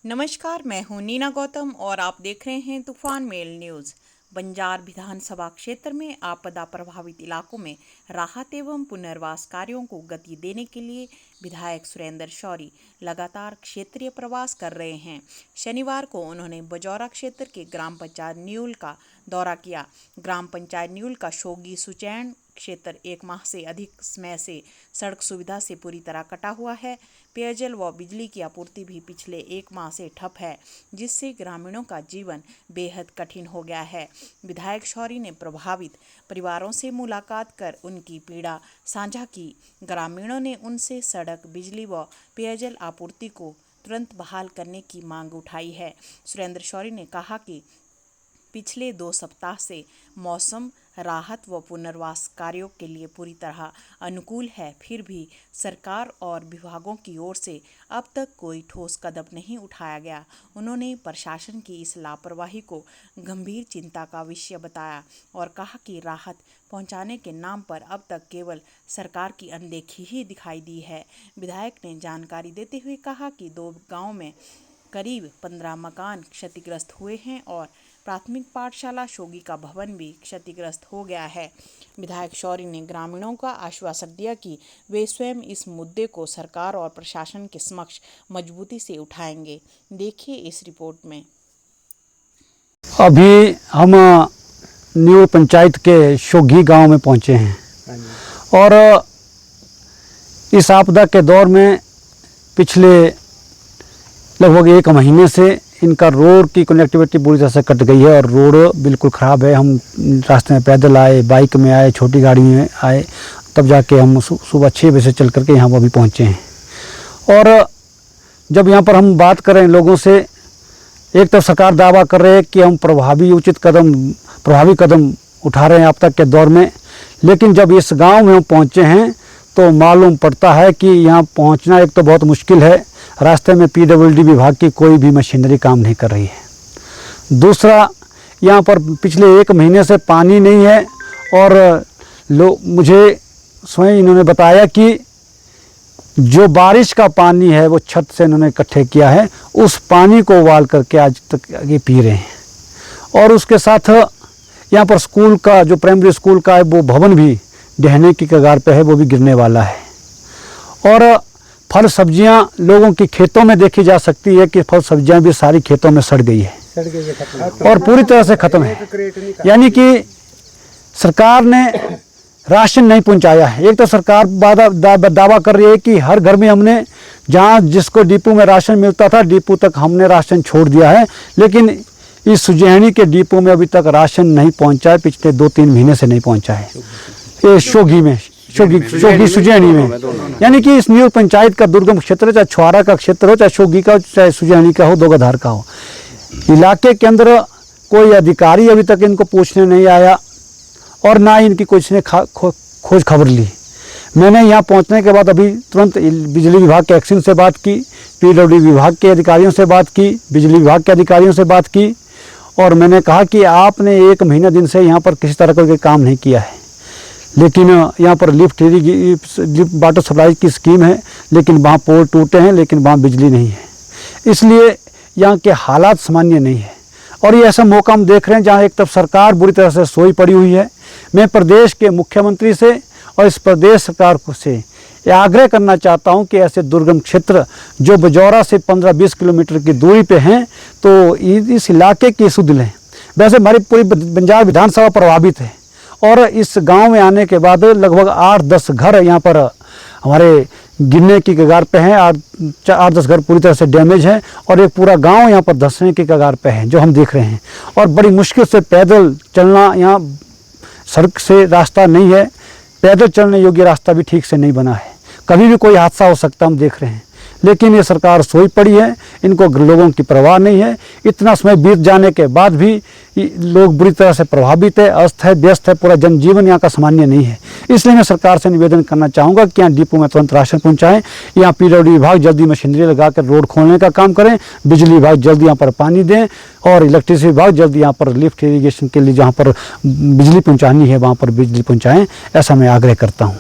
नमस्कार, मैं हूं नीना गौतम और आप देख रहे हैं तूफान मेल न्यूज़। बंजार विधानसभा क्षेत्र में आपदा प्रभावित इलाकों में राहत एवं पुनर्वास कार्यों को गति देने के लिए विधायक सुरेंद्र शौरी लगातार क्षेत्रीय प्रवास कर रहे हैं। शनिवार को उन्होंने बजौरा क्षेत्र के ग्राम पंचायत न्यूल का दौरा किया। ग्राम पंचायत न्यूल का शोगी सुचैन क्षेत्र 1 माह से अधिक समय से सड़क सुविधा से पूरी तरह कटा हुआ है। पेयजल व बिजली की आपूर्ति भी पिछले 1 माह से ठप है, जिससे ग्रामीणों का जीवन बेहद कठिन हो गया है। विधायक शौरी ने प्रभावित परिवारों से मुलाकात कर उनकी पीड़ा साझा की। ग्रामीणों ने उनसे सड़क, बिजली व पेयजल आपूर्ति को तुरंत बहाल करने की मांग उठाई है। सुरेंद्र शौरी ने कहा कि पिछले 2 सप्ताह से मौसम राहत व पुनर्वास कार्यों के लिए पूरी तरह अनुकूल है, फिर भी सरकार और विभागों की ओर से अब तक कोई ठोस कदम नहीं उठाया गया। उन्होंने प्रशासन की इस लापरवाही को गंभीर चिंता का विषय बताया और कहा कि राहत पहुंचाने के नाम पर अब तक केवल सरकार की अनदेखी ही दिखाई दी है। विधायक ने जानकारी देते हुए कहा कि 2 गाँव में करीब 15 मकान क्षतिग्रस्त हुए हैं और प्राथमिक पाठशाला शोगी का भवन भी क्षतिग्रस्त हो गया है। विधायक शौरी ने ग्रामीणों का आश्वासन दिया कि वे स्वयं इस मुद्दे को सरकार और प्रशासन के समक्ष मजबूती से उठाएंगे। देखिए इस रिपोर्ट में। अभी हम न्यू पंचायत के शोगी गांव में पहुंचे हैं और इस आपदा के दौर में पिछले लगभग 1 महीने से इनका रोड की कनेक्टिविटी पूरी तरह से कट गई है और रोड बिल्कुल ख़राब है। हम रास्ते में पैदल आए, बाइक में आए, छोटी गाड़ी में आए, तब जाके हम सुबह 6 बजे से चल करके यहाँ पर अभी पहुँचे हैं। और जब यहाँ पर हम बात करें लोगों से, एक तरफ सरकार दावा कर रहे हैं कि हम प्रभावी कदम उठा रहे हैं आपदा के दौर में, लेकिन जब इस गाँव में हम पहुँचे हैं तो मालूम पड़ता है कि यहाँ पहुँचना एक तो बहुत मुश्किल है। रास्ते में PWD विभाग की कोई भी मशीनरी काम नहीं कर रही है। दूसरा, यहाँ पर पिछले 1 महीने से पानी नहीं है और मुझे स्वयं इन्होंने बताया कि जो बारिश का पानी है वो छत से इन्होंने इकट्ठे किया है, उस पानी को उबाल करके आज तक ये पी रहे हैं। और उसके साथ यहाँ पर स्कूल का जो प्राइमरी स्कूल का है वो भवन भी ढहने की कगार पे है, वो भी गिरने वाला है। और फल सब्जियां लोगों की खेतों में देखी जा सकती है कि फल सब्जियां भी सारी खेतों में सड़ गई है और पूरी तरह से ख़त्म है। यानी कि सरकार ने राशन नहीं पहुंचाया है। एक तो सरकार दावा कर रही है कि हर घर में हमने जहां जिसको डिपो में राशन मिलता था, डिपो तक हमने राशन छोड़ दिया है, लेकिन इस सुजैनी के डिपो में अभी तक राशन नहीं पहुँचा है। पिछले 2-3 महीने से नहीं पहुँचा है। ये शोगी सुजैनी में, यानी कि इस न्यू पंचायत का दुर्गम क्षेत्र, चाहे छुआरा का क्षेत्र हो, चाहे शोगी का, चाहे सुजैनी का हो, दोगधार का हो, इलाके के अंदर कोई अधिकारी अभी तक इनको पूछने नहीं आया और ना ही इनकी कुछ ने खोज खबर ली। मैंने यहाँ पहुँचने के बाद अभी तुरंत बिजली विभाग के एक्शन से बात की, PWD विभाग के अधिकारियों से बात की, बिजली विभाग के अधिकारियों से बात की और मैंने कहा कि आपने 1 महीने दिन से यहाँ पर किसी तरह का कोई काम नहीं किया है। लेकिन यहाँ पर लिफ्ट वाटर सप्लाई की स्कीम है, लेकिन वहाँ पोल टूटे हैं, लेकिन वहाँ बिजली नहीं है। इसलिए यहाँ के हालात सामान्य नहीं है और ये ऐसा मौका हम देख रहे हैं जहाँ एक तरफ सरकार बुरी तरह से सोई पड़ी हुई है। मैं प्रदेश के मुख्यमंत्री से और इस प्रदेश सरकार से ये आग्रह करना चाहता हूँ कि ऐसे दुर्गम क्षेत्र जो बजौरा से 15-20 किलोमीटर की दूरी पे हैं, तो इस इलाके की सुध लें। वैसे हमारी पूरी बंजार विधानसभा प्रभावित है और इस गांव में आने के बाद लगभग 8-10 घर यहाँ पर हमारे गिरने की कगार पे हैं। 8-10 घर पूरी तरह से डैमेज हैं और एक पूरा गांव यहाँ पर धंसने की कगार पे है, जो हम देख रहे हैं। और बड़ी मुश्किल से पैदल चलना, यहाँ सड़क से रास्ता नहीं है, पैदल चलने योग्य रास्ता भी ठीक से नहीं बना है। कभी भी कोई हादसा हो सकता हम देख रहे हैं, लेकिन ये सरकार सोई पड़ी है, इनको लोगों की परवाह नहीं है। इतना समय बीत जाने के बाद भी लोग बुरी तरह से प्रभावित है, अस्त है, व्यस्त है, पूरा जनजीवन यहाँ का सामान्य नहीं है। इसलिए मैं सरकार से निवेदन करना चाहूँगा कि यहाँ डिपो में तुरंत राशन पहुँचाएँ। यहाँ PWD विभाग जल्दी मशीनरी लगा कर रोड खोलने का काम करें, बिजली विभाग जल्दी यहाँ पर पानी दें और इलेक्ट्रिसिटी विभाग जल्दी यहाँ पर लिफ्ट इरीगेशन के लिए जहाँ पर बिजली पहुँचानी है वहाँ पर बिजली पहुँचाएँ। ऐसा मैं आग्रह करता हूँ।